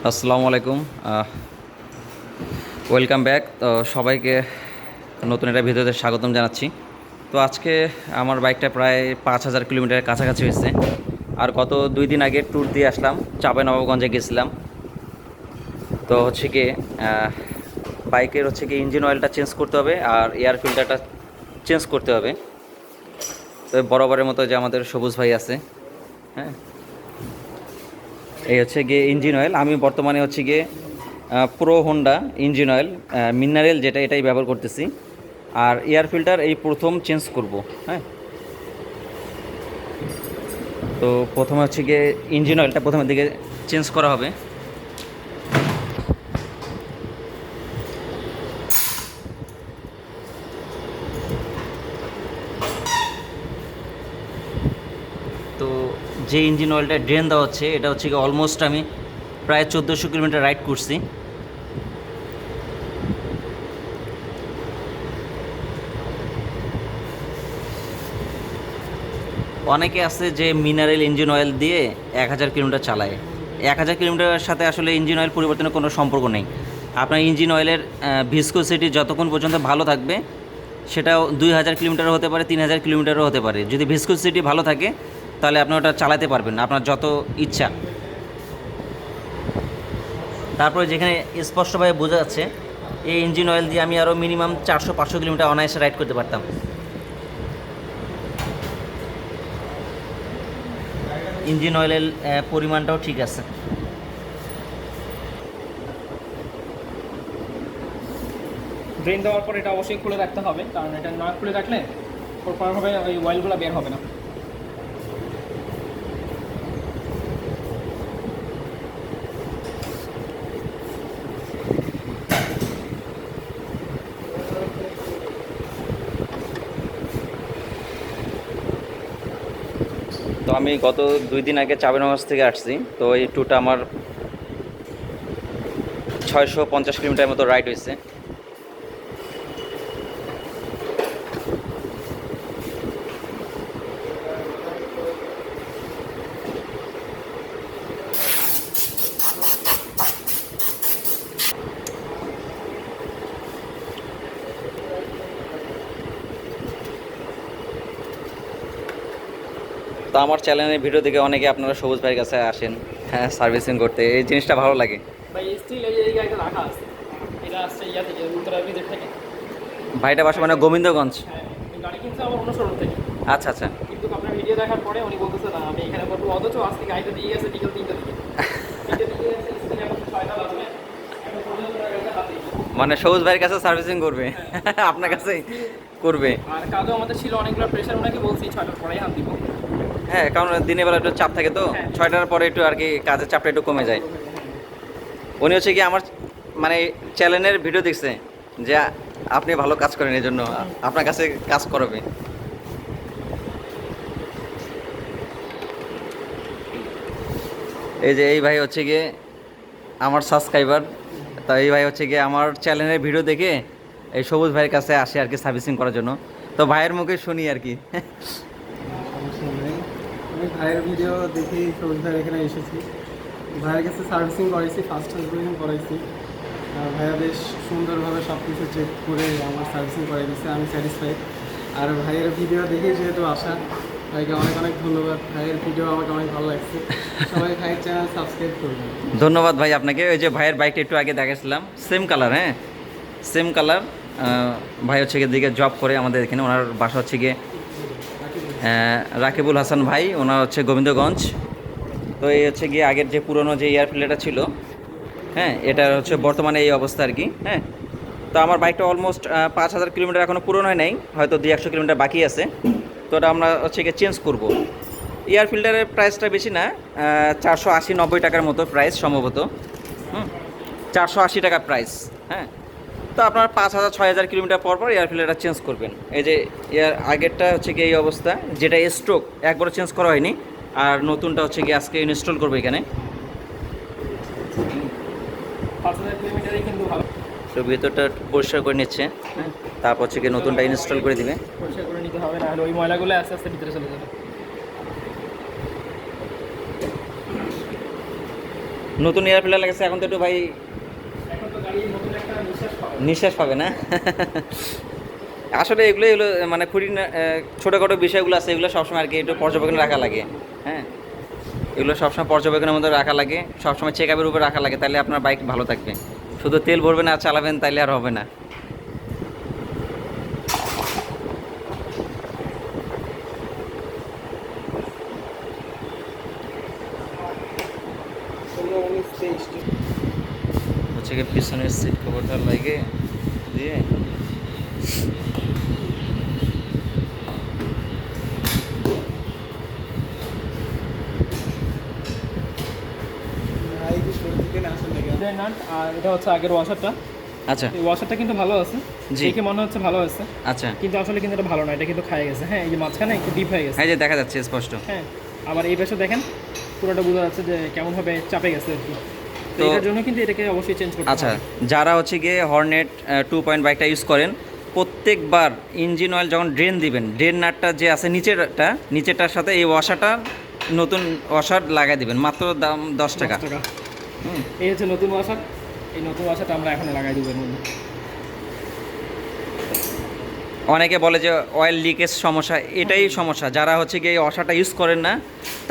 আসসালামু আলাইকুম। Welcome back. তো সবাইকে নতুন একটা ভিডিওতে স্বাগতম জানাচ্ছি। তো আজকে আমার বাইকটা প্রায় 5,000 কিলোমিটারের কাছাকাছি হয়েছে। আর গত 2 দিন আগে ট্যুর দিয়ে আসলাম, চাঁপাইনবাবগঞ্জে গেছিলাম। তো হচ্ছে কি বাইকের হচ্ছে কি ইঞ্জিন অয়েলটা চেঞ্জ করতে হবে আর এয়ার ফিল্টারটা চেঞ্জ করতে হবে। তো বরাবরের মতো যে আমাদের সবুজ ভাই আছে, হ্যাঁ, এই হচ্ছে গিয়ে ইঞ্জিন অয়েল। আমি বর্তমানে হচ্ছে গিয়ে pro Honda engine oil mineral যেটা, এটাই ব্যবহার করতেছি। আর এয়ার ফিল্টার এই প্রথম চেঞ্জ করব। হ্যাঁ, তো প্রথমে হচ্ছে গিয়ে ইঞ্জিন অয়েলটা প্রথমের দিকে চেঞ্জ করা হবে। তো যে ইঞ্জিন অয়েলটা ড্রেন দেওয়া হচ্ছে, এটা হচ্ছে গিয়ে অলমোস্ট আমি প্রায় 1400 কিলোমিটার রাইড করছি। অনেকে আছে যে মিনারেল ইঞ্জিন অয়েল দিয়ে 1000 কিলোমিটার চালায়। 1000 কিলোমিটারের সাথে আসলে ইঞ্জিন অয়েল পরিবর্তনের কোনো সম্পর্ক নেই। আপনার ইঞ্জিন অয়েলের ভিসকোসিটি যতক্ষণ পর্যন্ত ভালো থাকবে, সেটাও 2000 কিলোমিটারও হতে পারে, 3000 কিলোমিটারও হতে পারে। যদি ভিসকোসিটি ভালো থাকে তাহলে আপনি ওটা চালাতে পারবেন আপনার যত ইচ্ছা। তারপরে যেখানে স্পষ্টভাবে বোঝা যাচ্ছে, এই ইঞ্জিন অয়েল দিয়ে আমি আরও মিনিমাম 400-500 কিলোমিটার অনায়াসে রাইড করতে পারতাম। ইঞ্জিন অয়েলের পরিমাণটাও ঠিক আছে। ড্রেন দেওয়ার পর এটা অবশ্যই খুলে রাখতে হবে, কারণ এটা না খুলে রাখলে প্রপারভাবে ওই অয়েলগুলো বের হবে না। তো আমি গত 2 দিন আগে চাঁপাইনবাবগঞ্জ থেকে আসছি। তো এই ট্যুরটা আমার 650 কিলোমিটার মতো রাইড হয়েছে। তো আমার চ্যানেলের ভিডিও দেখে অনেকে আপনারা সবুজ ভাইয়ের কাছে আসেন, হ্যাঁ, সার্ভিসিং করতে। এই জিনিসটা ভালো লাগে। ভাই স্টিল এই গাড়িটা রাখা আছে, এটা আসছে ইয়া থেকে, উত্তরা ব্রিজের থেকে। ভাইটা বাসা মানে গোবিন্দগঞ্জ। হ্যাঁ, এই গাড়ি কিনছে আমার অন্য শোরুম থেকে। আচ্ছা আচ্ছা। কিন্তু আপনার ভিডিও দেখার পরে উনি বলতেছে না আমি এখানে করবো, অথচ আজকে গাড়িটা দিয়ে গেছে বিকেল 3টা দিকে। 3টা দিকে গেছে, স্টিল এখন 6টা বাজবে, এখন পর্যন্ত গাড়িটা হাতেই। মানে সবুজ ভাইয়ের কাছে সার্ভিসিং করবে, আপনার কাছে করবে। আর কাজও আমাদের ছিল অনেকগুলো, প্রেশার ওনাকে বলছি 6টার পরেই হাত দিব। হ্যাঁ, কারণ দিনের বেলা একটু চাপ থাকে, তো হ্যাঁ। 6টার পরে একটু আর কি কাজের চাপটা একটু কমে যায়। উনি হচ্ছে কি আমার মানে চ্যানেলের ভিডিও দেখছে যে আপনি ভালো কাজ করেন, এই জন্য আপনার কাছে কাজ করাবে। এই যে এই ভাই হচ্ছে গিয়ে আমার সাবস্ক্রাইবার। তা এই ভাই হচ্ছে গিয়ে আমার চ্যানেলের ভিডিও দেখে এই সবুজ ভাইয়ের কাছে আসে আর কি সার্ভিসিং করার জন্য। তো ভাইয়ের মুখে শুনি আর কি। সমস্যা নেই। আমি ভাইয়ের ভিডিও দেখেই সবুজ ভাইয়ের এখানে এসেছি। ভাইয়ের কাছে সার্ভিসিং করাইছি, ফার্স্ট সার্ভিসিং করাইছি। আর ভাইয়া বেশ সুন্দরভাবে সব কিছু চেক করে আমার সার্ভিসিং করাই দিচ্ছে, আমি স্যাটিসফাইড। আর ভাইয়ের ভিডিও দেখেই যেহেতু আসা, ভাইকে অনেক অনেক ধন্যবাদ। ভাইয়ের ভিডিও আমাকে অনেক ভালো লাগছে। সবাই ভাইয়ের চ্যানেল সাবস্ক্রাইব করবেন। ধন্যবাদ ভাই আপনাকে। ওই যে ভাইয়ের বাইকটা একটু আগে দেখাচ্ছিলাম, সেম কালার, হ্যাঁ, সেম কালার। ভাই হচ্ছে গিয়ে দিকে জব করে আমাদের এখানে। ওনার বাসা হচ্ছে গিয়ে রাকিবুল হাসান ভাই, ওনার হচ্ছে গোবিন্দগঞ্জ। তো এই হচ্ছে গিয়ে আগের যে পুরনো যে এয়ার ফিল্টারটা ছিল, হ্যাঁ, এটা হচ্ছে বর্তমানে এই অবস্থা আর কি। হ্যাঁ, তো আমার বাইকটা অলমোস্ট 5,000 কিলোমিটার এখনও পুরনো হয় নাই, হয়তো 200 কিলোমিটার বাকি আছে। তো ওটা আমরা হচ্ছে গিয়ে চেঞ্জ করব। এয়ার ফিল্টারের প্রাইসটা বেশি না, 480-90 টাকার মতো প্রাইস সম্ভবত। 480 টাকা প্রাইস। হ্যাঁ, তো আপনার 5,000-6,000 কিলোমিটার পর পর এয়ার ফিল্টারটা চেঞ্জ করবেন। এই যে এয়ার আগেরটা হচ্ছে গিয়ে এই অবস্থা, যেটা স্ট্রোক, একবারও চেঞ্জ করা হয়নি। আর নতুনটা হচ্ছে গিয়ে আজকে ইনস্টল করবো এখানে। 5000 কিলোমিটারই কিন্তু ভালো। তো ভিতরটা একটু পরিষ্কার করে নিচ্ছে, হ্যাঁ, তারপর হচ্ছে গিয়ে নতুনটা ইনস্টল করে দিবে। পরিষ্কার করে নিতে হবে, না হলে ওই ময়লাগুলো আস্তে আস্তে ভিতরে চলে যাবে। নতুন এয়ার ফিল্টার লাগেছে, এখন তো একটু ভাই এখন তো গাড়ি নতুন একটা নিঃশ্বাস পাবে। নিঃশ্বাস পাবে না। আসলে এগুলো এগুলো মানে খুঁড়ি ছোটোখাটো বিষয়গুলো আছে, এগুলো সবসময় আর কি একটু পর্যবেক্ষণে রাখা লাগে। হ্যাঁ, এগুলো সবসময় পর্যবেক্ষণের মধ্যে রাখা লাগে, সবসময় চেক আপের উপরে রাখা লাগে, তাহলে আপনার বাইক ভালো থাকবে। শুধু তেল ভরবেন আর চালাবেন তাইলে আর হবে না। হচ্ছে কি পিছনের সিট কভারটা লাগে দিয়ে এটার নাট আর এটা হচ্ছে আগের ওয়াশারটা। আচ্ছা এই ওয়াশারটা কিন্তু ভালো আছে, জি। দেখে মনে হচ্ছে ভালো আছে, আচ্ছা, কিন্তু আসলে কিন্তু এটা ভালো না, এটা কিন্তু খায় গেছে। হ্যাঁ, এই যে মাঝখানে একটু ডিপ হয়ে গেছে। এই যে দেখা যাচ্ছে স্পষ্ট। হ্যাঁ, আবার এই পাশে দেখেন পুরোটা বোঝা যাচ্ছে যে কেমনভাবে চাপে গেছে আর কি। তো তো- এটার জন্য কিন্তু এটাকে অবশ্যই চেঞ্জ করতে আচ্ছা, হবে। যারা হচ্ছে গিয়ে হর্নেট 2 বাইকটা ইউজ করেন, প্রত্যেকবার ইঞ্জিন অয়েল যখন ড্রেন দিবেন, ড্রেন নাটটা যে আছে নিচেরটার সাথে এই ওয়াশারটা নতুন ওয়াশার লাগাই দিবেন, মাত্র দাম 10 টাকা। 10 টাকা। হুম। এই হচ্ছে নতুন ওয়াশার, এই নতুন ওয়াশারটা আমরা এখন লাগাই দেবো এর মধ্যে। অনেকে বলে যে অয়েল লিকেজ সমস্যা, এটাই সমস্যা। যারা হচ্ছে গিয়ে এই ওয়াশারটা ইউজ করেন না,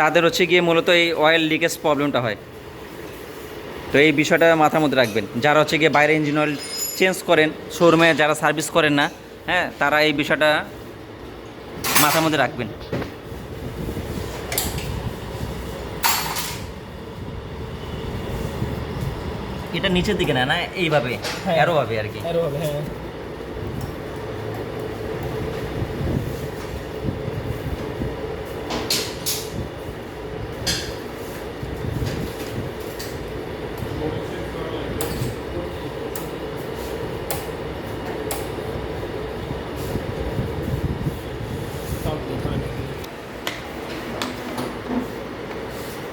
তাদের হচ্ছে গিয়ে মূলত এই অয়েল লিকেজ প্রবলেমটা হয়। তো এই বিষয়টা মাথার মধ্যে রাখবেন। যারা হচ্ছে গিয়ে বাইরে ইঞ্জিন অয়েল চেঞ্জ করেন, শোরুমে যারা সার্ভিস করেন না, হ্যাঁ, তারা এই বিষয়টা মাথার মধ্যে রাখবেন। এটা নিচের দিকে না, এইভাবে হ্যাঁ। এরোভাবে আর কি। আরও হবে, হ্যাঁ।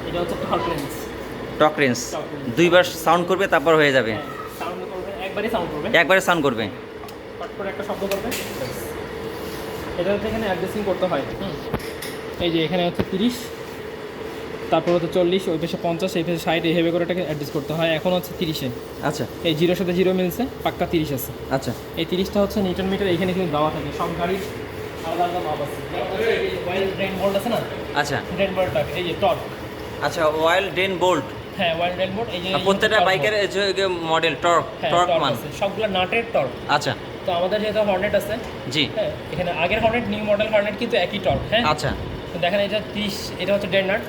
এটা হচ্ছে টর্ক রেঞ্জ। টক রেঞ্জ Torque wrench। 2বার সাউন্ড করবে, তারপর হয়ে যাবে। সাউন্ড করবে, একবারই সাউন্ড করবে, একবারে সাউন্ড করবে। পট করে একটা শব্দ করবে। এটা হচ্ছে এখানে অ্যাডজাস্টিং করতে হয়। এই যে এখানে হচ্ছে 30, তারপর হচ্ছে 40, ওই পাশে 50, এই পাশে 60, এইভাবে করে এটাকে অ্যাডজাস্ট করতে হয়। এখন হচ্ছে 30-এ, আচ্ছা এই 0-এর সাথে 0 মিলছে, পাক্কা 30 আছে। আচ্ছা এই 30টা হচ্ছে নিউটন মিটার, এখানে কিন্তু দেওয়া থাকে, সব গাড়ির আলাদা আলাদা মাপ আছে। ওয়েল ড্রেন বোল্ট আছে না, আচ্ছা ড্রেন বোল্টটা, এই যে টর্ক। আচ্ছা অয়েল ড্রেন বোল্ট, হ্যাঁ, ওয়েল ড্রেন বোল্ট, এই যে প্রত্যেকটা torque বাইকের bolt। এই যে মডেল টর্ক হ্যাঁ, টর্ক torque মান। আছে, সবগুলো নাটের টর্ক। আচ্ছা তো আমাদের যেহেতু হর্নেট আছে, জি হ্যাঁ, এখানে আগের হর্নেট, নিউ মডেল হর্নেট কিন্তু একই টর্ক। হ্যাঁ, আচ্ছা তো দেখেন এটা 30, এটা হচ্ছে ড্রেন নাট,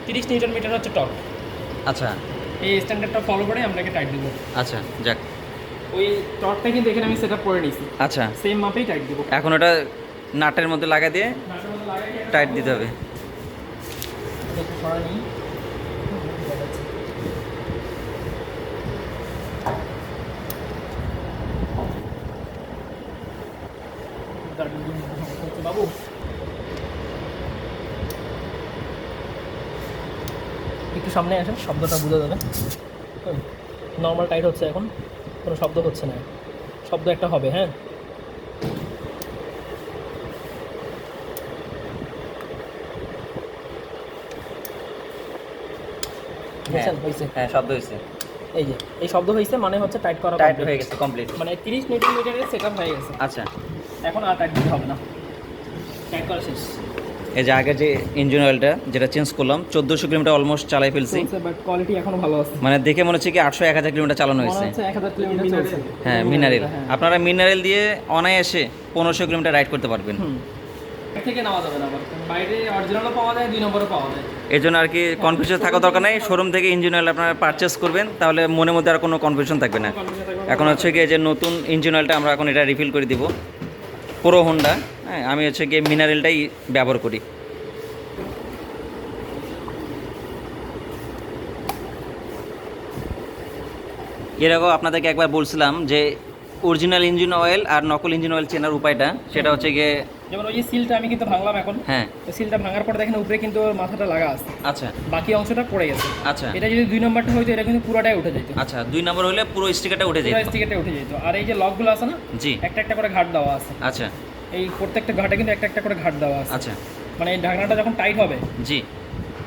30 নিউটন মিটার হচ্ছে টর্ক। আচ্ছা এই স্ট্যান্ডার্ডটা ফলো করে আমরা একে টাইট দেবো। আচ্ছা যাক, ওই টর্কটা কিন্তু এখানে আমি সেট আপ করে নিয়েছি, আচ্ছা সেম মাপেই টাইট দেবো। এখন ওটা নাটের মধ্যে লাগা দিয়ে নাটের মধ্যে লাগাই দিয়ে টাইট দিতে হবে। এটা একটু সরাই নিই। বাবু একটু সামনে আসেন, শব্দটা বোঝা যাবে। নর্মাল টাইট হচ্ছে, এখন কোনো শব্দ হচ্ছে না, শব্দ একটা হবে। হ্যাঁ, বুঝছেন? হয়েছে। হ্যাঁ শব্দ হয়েছে, এই যে এই শব্দ হয়েছে মানে হচ্ছে টাইট করা টাইট complete। হয়ে গেছে কমপ্লিট। মানে 30 নিউটন মিটারের সেট আপ হয়ে গেছে, আচ্ছা এখন আর টাইট দিতে হবে না, টাইট করা শেষ। এই যে আগের যে ইঞ্জিন অয়েলটা যেটা চেঞ্জ করলাম, 1400 কিলোমিটার অলমোস্ট চালাই ফেলছি। বাট কোয়ালিটি এখনো ভালো আছে, মানে দেখে মনে হচ্ছে কি 800-1000 কিলোমিটার চালানো মনে হয়েছে। হচ্ছে 1000 কিলোমিটার চলছে। হ্যাঁ মিনারেল, হ্যাঁ। আপনারা মিনারেল দিয়ে অনায়াসে 1500 কিলোমিটার রাইড করতে পারবেন। হুম। এর থেকে নেওয়া যাবে না, আবার বাইরে অরিজিনালও পাওয়া যায়, 2 নম্বরও পাওয়া যায়। এই জন্য আর কি কনফিউশন থাকা দরকার নেই, শোরুম থেকে ইঞ্জিন অয়েল আপনারা পারচেস করবেন, তাহলে মনের মধ্যে আর কোনো কনফিউশন থাকবে না। এখন হচ্ছে গিয়ে যে নতুন ইঞ্জিন অয়েলটা আমরা এখন এটা রিফিল করে দিব, পুরো হোন্ডা। হ্যাঁ, আমি হচ্ছে গিয়ে মিনারেলটাই ব্যবহার করি। এর আগেও আপনাদেরকে একবার বলছিলাম যে অরিজিনাল ইঞ্জিন অয়েল আর নকল ইঞ্জিন অয়েল চেনার উপায়টা, সেটা হচ্ছে গিয়ে যেমন ওই যে সিলটা আমি কিন্তু ভাঙলাম এখন, হ্যাঁ তো সিলটা ভাঙার পরে দেখেন উপরে কিন্তু ওর মাথাটা লাগা আছে, আচ্ছা বাকি অংশটা পড়ে গেছে। আচ্ছা এটা যদি 2 নম্বরটা হইতো, এটা কিন্তু পুরোটাই উঠে যেত, আচ্ছা 2 নম্বর হলে পুরো স্টিকারটা উঠে পুরো যেত। স্টিকারটা উঠে যেত। আর এই যে লকগুলো আছে না, জি একটা একটা করে ঘাট দেওয়া আছে, আচ্ছা এই প্রত্যেকটা ঘাটে কিন্তু একটা একটা করে ঘাট দেওয়া আছে। আচ্ছা মানে এই ঢাকনাটা যখন টাইট হবে, জি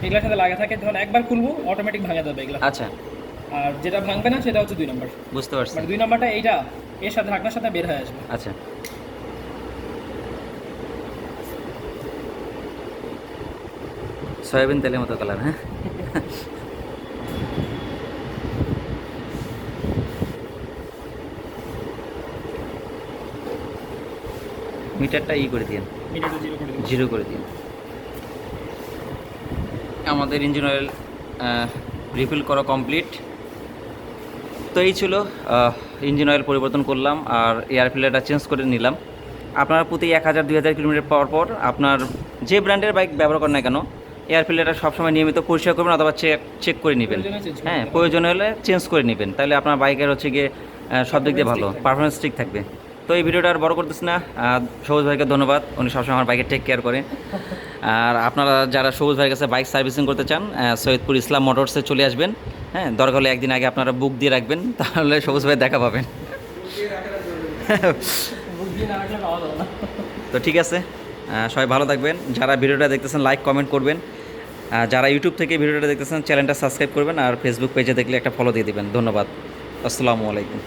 এগুলোর সাথে লাগা থাকে, যখন একবার খুলবো অটোমেটিক ভাঙা যাবে এগুলো। আচ্ছা, আর যেটা ভাঙবে না সেটা হচ্ছে 2 নাম্বার। বুঝতে পারছি। মানে 2 নাম্বারটা এইটা এর সাথে ঢাকনার সাথে বের হয়ে আসবে। আচ্ছা, সয়াবিন তেলের মতো কালার, হ্যাঁ। মিটারটা করে দিন, মিটারটা 0 করে দিন। 0 করে দিন। আমাদের ইঞ্জিন অয়েল রিফিল করা কমপ্লিট। তো এই ছিল ইঞ্জিন অয়েল পরিবর্তন করলাম আর এয়ার ফিল্টারটা চেঞ্জ করে নিলাম। আপনারা প্রতি 1000-2000 কিলোমিটার পর পর আপনার যে ব্র্যান্ডের বাইক ব্যবহার করেন না কেন, এয়ার ফিল্টারটা সবসময় নিয়মিত পরিষ্কার করবেন অথবা চেক করে নেবেন। প্রয়োজনে change করে হ্যাঁ, নেবেন। প্রয়োজন হলে চেঞ্জ করে নেবেন, তাহলে আপনার বাইকের হচ্ছে গিয়ে সব দিক দিয়ে ভালো পারফরমেন্স ঠিক থাকবে। তো এই ভিডিওটা আর বড় করতেছি না। সবুজ ভাইকে ধন্যবাদ, উনি সবসময় আমার বাইকে টেক কেয়ার করে। আর আপনারা যারা সবুজ ভাইয়ের কাছে বাইক সার্ভিসিং করতে চান, সৈয়দপুর ইসলাম মোটরসে চলে আসবেন। হ্যাঁ, দরকার হলে একদিন আগে আপনারা বুক দিয়ে রাখবেন, তাহলে সবুজ ভাই দেখা পাবেন। বুক দিয়ে না রাখলে পাওয়া যাবে না। তো ঠিক আছে, সবাই ভালো থাকবেন। যারা ভিডিওটা দেখতেছেন লাইক কমেন্ট করবেন। যারা ইউটিউব থেকে ভিডিওটা দেখতেছেন চ্যানেলটা সাবস্ক্রাইব করবেন, আর ফেসবুক পেজে দেখলে একটা ফলো দিয়ে দিবেন। ধন্যবাদ, আসসালামু আলাইকুম।